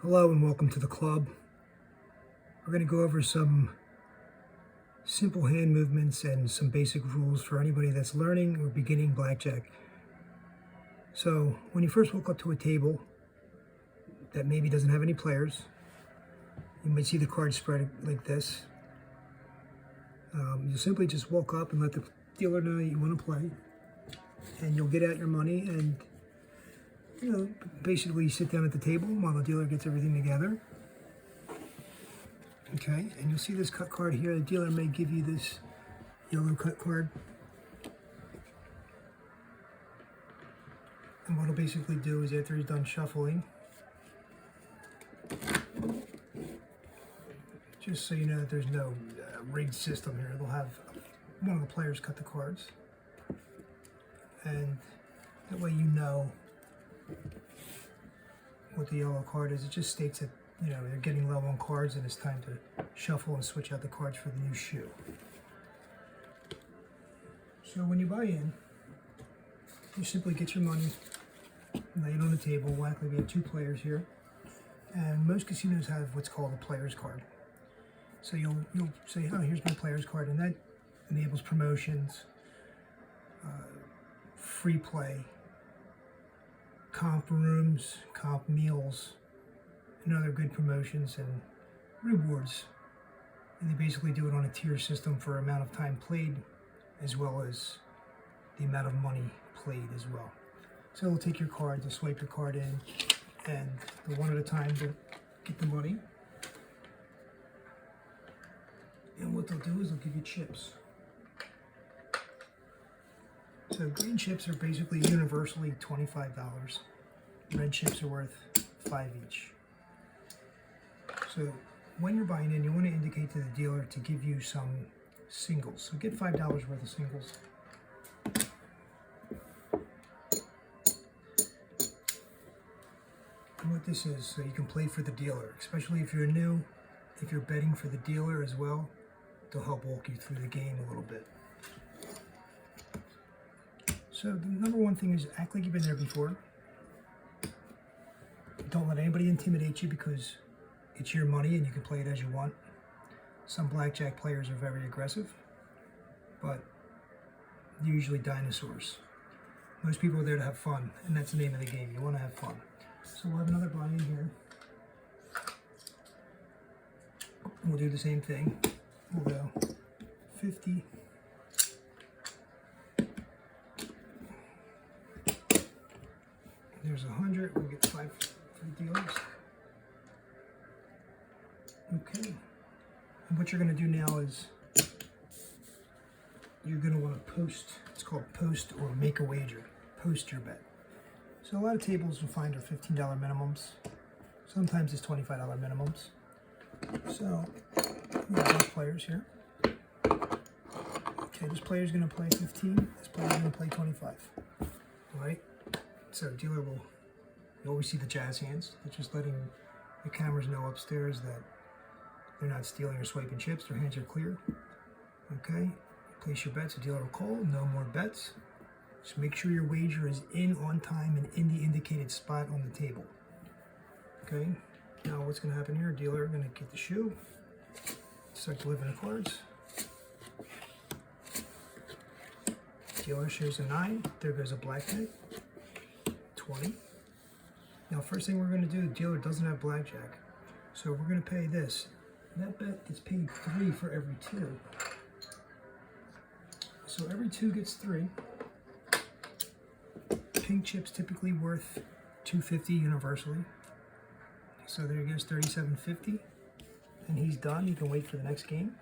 Hello and welcome to the club. We're going to go over some simple hand movements and some basic rules for anybody that's learning or beginning blackjack. So when you first walk up to a table that maybe doesn't have any players, you might see the cards spread like this. You simply just walk up and let the dealer know that you want to play, and you'll get out your money and basically sit down at the table while the dealer gets everything together. Okay, and you'll see this cut card here. The dealer may give you this yellow cut card. And what he'll basically do is after he's done shuffling, just so you know that there's no rigged system here, they'll have one of the players cut the cards. And that way you know what the yellow card is. It just states that they're getting low on cards and it's time to shuffle and switch out the cards for the new shoe. So when you buy in, you simply get your money, lay it on the table. Luckily we have two players here, and most casinos have what's called a player's card. So you'll say, oh, here's my player's card, and that enables promotions, free play, comp rooms, comp meals, and other good promotions and rewards. And they basically do it on a tier system for amount of time played as well as the amount of money played as well. So they'll take your card, they'll swipe the card in, and the one at a time to get the money. And what they'll do is they'll give you chips. So green chips are basically universally $25. Red chips are worth $5 each. So when you're buying in, you want to indicate to the dealer to give you some singles. So get $5 worth of singles. And what this is, so you can play for the dealer, especially if you're new, if you're betting for the dealer as well, they'll help walk you through the game a little bit. So the number one thing is act like you've been there before. Don't let anybody intimidate you because it's your money and you can play it as you want. Some blackjack players are very aggressive, but they're usually dinosaurs. Most people are there to have fun, and that's the name of the game. You want to have fun. So we'll have another buy-in here. We'll do the same thing. We'll go 50. There's 100. We'll get 5 for the dealers. Okay. And what you're going to do now is you're going to want to post. It's called post or make a wager. Post your bet. So a lot of tables you'll find are $15 minimums. Sometimes it's $25 minimums. So we have both players here. Okay, this player's going to play 15. This player's going to play 25. All right. So dealer will, you always see the jazz hands. They're just letting the cameras know upstairs that they're not stealing or swiping chips. Their hands are clear. Okay, place your bets. The dealer will call. No more bets. Just make sure your wager is in on time and in the indicated spot on the table. Okay, now what's going to happen here? Dealer going to get the shoe. Start delivering the cards. Dealer shows a 9. There goes a blackjack. 20. Now first thing we're going to do, the dealer doesn't have blackjack, so we're going to pay this. That bet gets paid 3 for every 2. So every 2 gets 3. Pink chips typically worth $2.50 universally. So there goes $37.50, and he's done. You can wait for the next game.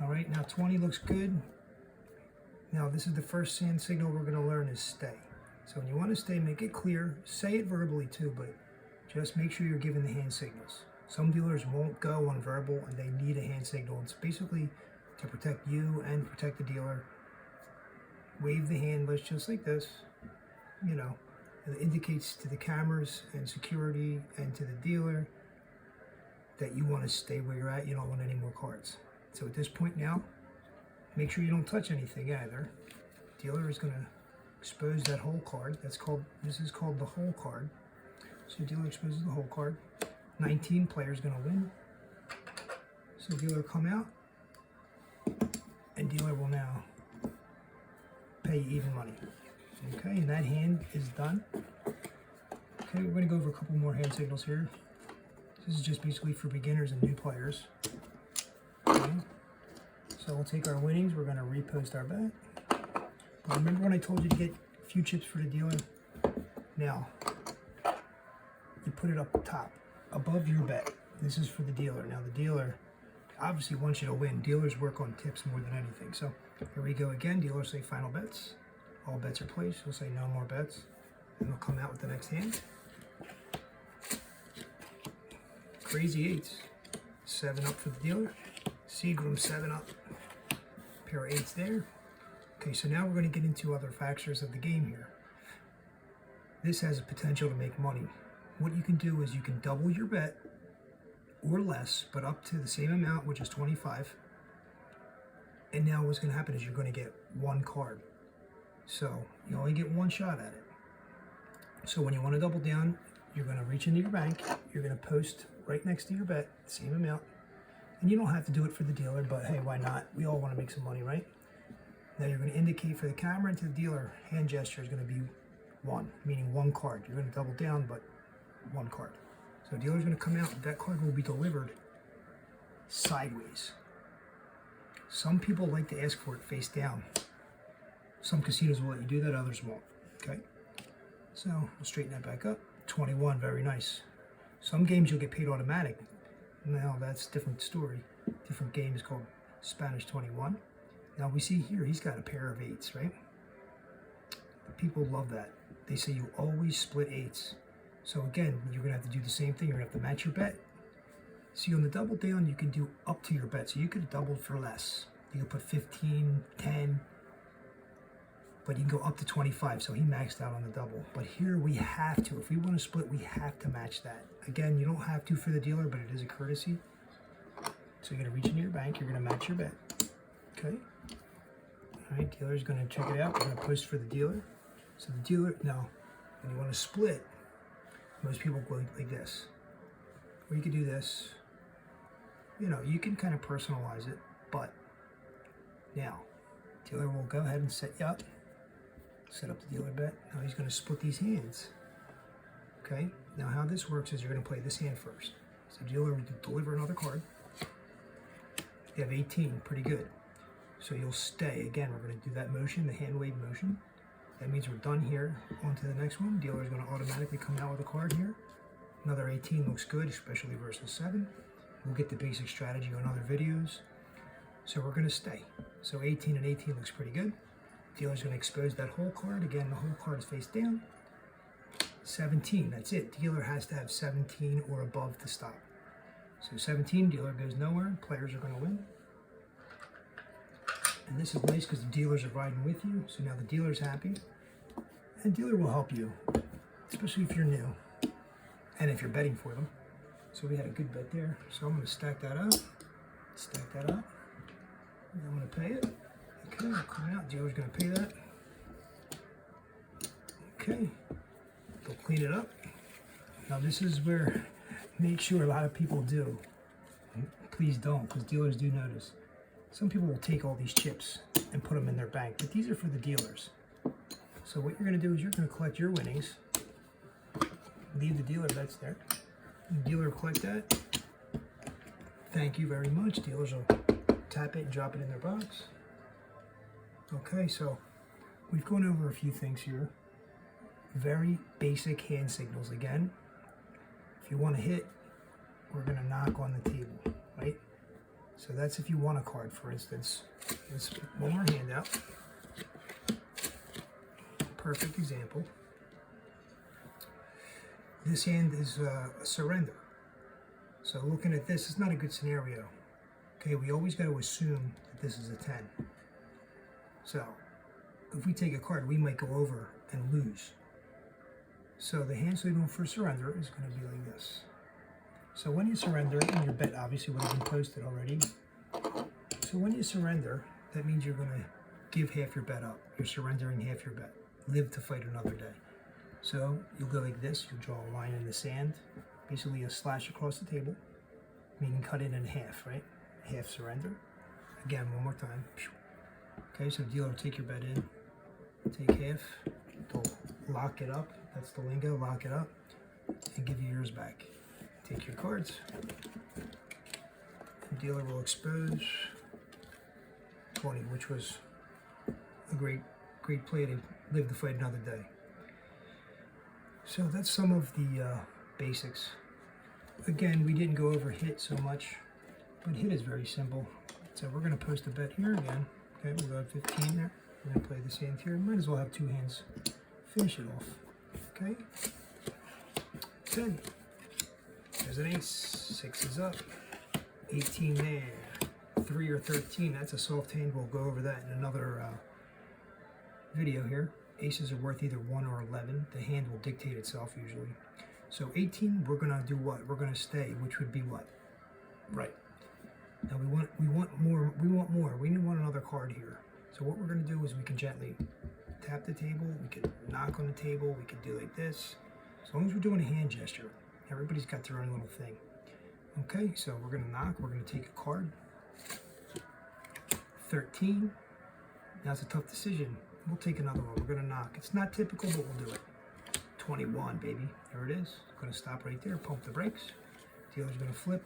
All right, now 20 looks good. Now this is the first hand signal we're going to learn is stay. So when you want to stay, make it clear. Say it verbally too, but just make sure you're giving the hand signals. Some dealers won't go on verbal and they need a hand signal. It's basically to protect you and protect the dealer. Wave the hand just like this, and it indicates to the cameras and security and to the dealer that you want to stay where you're at. You don't want any more cards. So at this point now, make sure you don't touch anything either. Dealer is going to expose that whole card. This is called the whole card. So So dealer exposes the whole card. 19, player's gonna win. So dealer come out, and dealer will now pay even money. Okay, and that hand is done. Okay, we're gonna go over a couple more hand signals here. This is just basically for beginners and new players. Okay. So we'll take our winnings, we're gonna repost our bet. But remember when I told you to get a few chips for the dealer? Now, you put it up top, above your bet. This is for the dealer. Now the dealer obviously wants you to win. Dealers work on tips more than anything. So here we go again. Dealers say final bets. All bets are placed. We'll say no more bets. And we'll come out with the next hand. Crazy eights. 7 up for the dealer. Seagram 7 up. Pair of eights there. Okay, so now we're going to get into other factors of the game here. This has a potential to make money. What you can do is you can double your bet or less, but up to the same amount, which is 25. And now what's going to happen is you're going to get one card. So you only get one shot at it. So when you want to double down, you're going to reach into your bank. You're going to post right next to your bet, same amount. And you don't have to do it for the dealer, but hey, why not? We all want to make some money, right? Now you're going to indicate for the camera and to the dealer, hand gesture is going to be 1, meaning 1 card. You're going to double down, but 1 card. So the dealer's going to come out, that card will be delivered sideways. Some people like to ask for it face down. Some casinos will let you do that, others won't. Okay? So we'll straighten that back up. 21, very nice. Some games you'll get paid automatic. Now that's a different story. Different game is called Spanish 21. Now we see here, he's got a pair of 8s, right? People love that. They say you always split 8s. So again, you're gonna have to do the same thing. You're gonna have to match your bet. See, on the double down, you can do up to your bet. So you could have doubled for less. You could put 15, 10, but you can go up to 25. So he maxed out on the double. But here we have to. If we want to split, we have to match that. Again, you don't have to for the dealer, but it is a courtesy. So you're gonna reach into your bank. You're gonna match your bet. Okay. All right, dealer's gonna check it out. We're gonna post for the dealer. So the dealer, now, when you want to split, most people go like this. Or you could do this. You know, you can kind of personalize it, but now, dealer will go ahead and set you up. Set up the dealer bet. Now he's going to split these hands. Okay, now how this works is you're going to play this hand first. So dealer will deliver another card. You have 18, pretty good. So you'll stay. Again, we're going to do that motion, the hand wave motion. That means we're done here. On to the next one. Dealer is going to automatically come out with a card here. Another 18 looks good, especially versus 7. We'll get the basic strategy on other videos. So we're going to stay. So 18 and 18 looks pretty good. Dealer's going to expose that whole card. Again, the whole card is face down. 17, that's it. Dealer has to have 17 or above to stop. So 17, dealer goes nowhere. Players are going to win. And this is nice because the dealers are riding with you. So now the dealer's happy. And dealer will help you, especially if you're new and if you're betting for them. So we had a good bet there. So I'm going to stack that up. Stack that up. And I'm going to pay it. Okay, we'll come out. Dealer's going to pay that. Okay. They'll clean it up. Now this is where, make sure a lot of people do. Please don't, because dealers do notice. Some people will take all these chips and put them in their bank, but these are for the dealers. So what you're going to do is you're going to collect your winnings. Leave the dealer bets there. The dealer will collect that. Thank you very much. Dealers will tap it and drop it in their box. Okay, so we've gone over a few things here. Very basic hand signals again. If you want to hit, we're going to knock on the table, right? So that's if you want a card, for instance. Let's pick one more hand out. Perfect example. This hand is a surrender. So looking at this, it's not a good scenario. Okay, we always got to assume that this is a 10. So if we take a card, we might go over and lose. So the hand signal for surrender is going to be like this. So when you surrender, and your bet obviously would have been posted already. So when you surrender, that means you're going to give half your bet up. You're surrendering half your bet. Live to fight another day. So you'll go like this, you'll draw a line in the sand, basically a slash across the table, meaning cut it in half, right? Half surrender. Again, one more time. Okay, so the dealer will take your bet in, take half, they'll lock it up, that's the lingo, lock it up, and give you yours back. Take your cards, the dealer will expose 20, which was a great play to live to fight another day. So that's some of the basics. Again, we didn't go over hit so much, but hit is very simple. So we're going to post a bet here again. Okay, we'll go at 15 there. We're going to play this hand here. Might as well have two hands. Finish it off. Okay. 10. There's an ace. 6 is up. 18 there. 3 or 13. That's a soft hand. We'll go over that in another video here. Aces are worth either 1 or 11. The hand will dictate itself usually. So 18, we're gonna do what? We're gonna stay, which would be what? Right. Now we want more. We want another card here. So what we're gonna do is we can gently tap the table. We can knock on the table. We can do like this. As long as we're doing a hand gesture, everybody's got their own little thing. Okay, so we're gonna knock. We're gonna take a card. 13. Now it's a tough decision. We'll take another one. We're gonna knock. It's not typical, but we'll do it. 21, baby. There it is. Gonna stop right there. Pump the brakes. Dealer's gonna flip.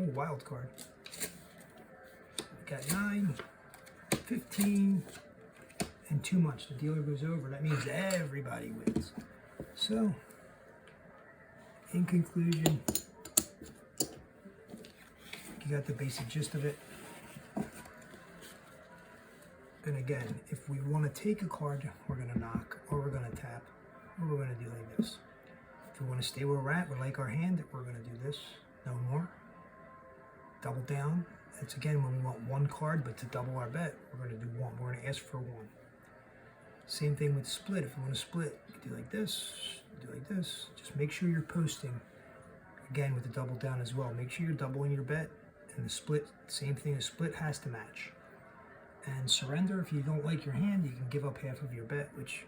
Oh, wild card. We got 9, 15, and too much. The dealer goes over. That means everybody wins. So, in conclusion, you got the basic gist of it. And again, if we want to take a card, we're going to knock, or we're going to tap, or we're going to do like this. If we want to stay where we're at, we like our hand, we're going to do this. No more. Double down. That's again when we want one card, but to double our bet, we're going to do one. We're going to ask for one. Same thing with split. If you want to split, you can do like this, do like this. Just make sure you're posting. Again, with the double down as well. Make sure you're doubling your bet. And the split, same thing, the split has to match. And surrender, if you don't like your hand, you can give up half of your bet, which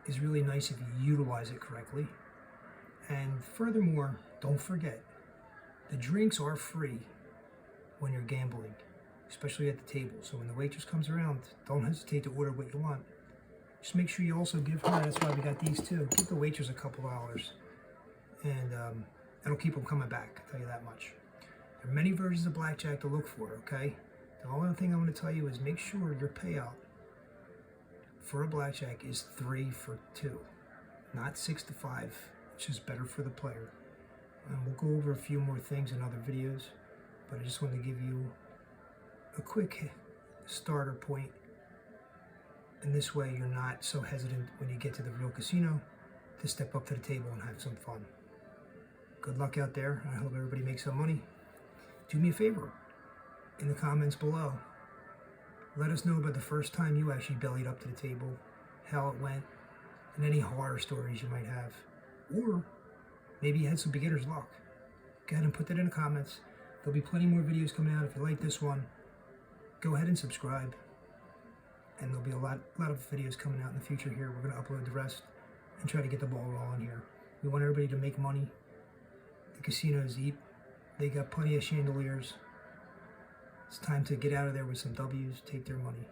is really nice if you utilize it correctly. And furthermore, don't forget, the drinks are free when you're gambling, especially at the table. So when the waitress comes around, don't hesitate to order what you want. Just make sure you also give her, that's why we got these too, give the waitress a couple dollars. And that'll keep them coming back, I'll tell you that much. There are many versions of blackjack to look for, okay? The only thing I'm going to tell you is make sure your payout for a blackjack is 3 for 2, not 6 to 5, which is better for the player. And we'll go over a few more things in other videos, but I just wanted to give you a quick starter point. And this way you're not so hesitant when you get to the real casino to step up to the table and have some fun. Good luck out there. I hope everybody makes some money. Do me a favor. In the comments below, let us know about the first time you actually bellied up to the table, how it went, and any horror stories you might have. Or maybe you had some beginner's luck. Go ahead and put that in the comments. There'll be plenty more videos coming out. If you like this one, go ahead and subscribe. And there'll be a lot of videos coming out in the future here. We're going to upload the rest and try to get the ball rolling here. We want everybody to make money. The casinos eat. They got plenty of chandeliers. It's time to get out of there with some W's, take their money.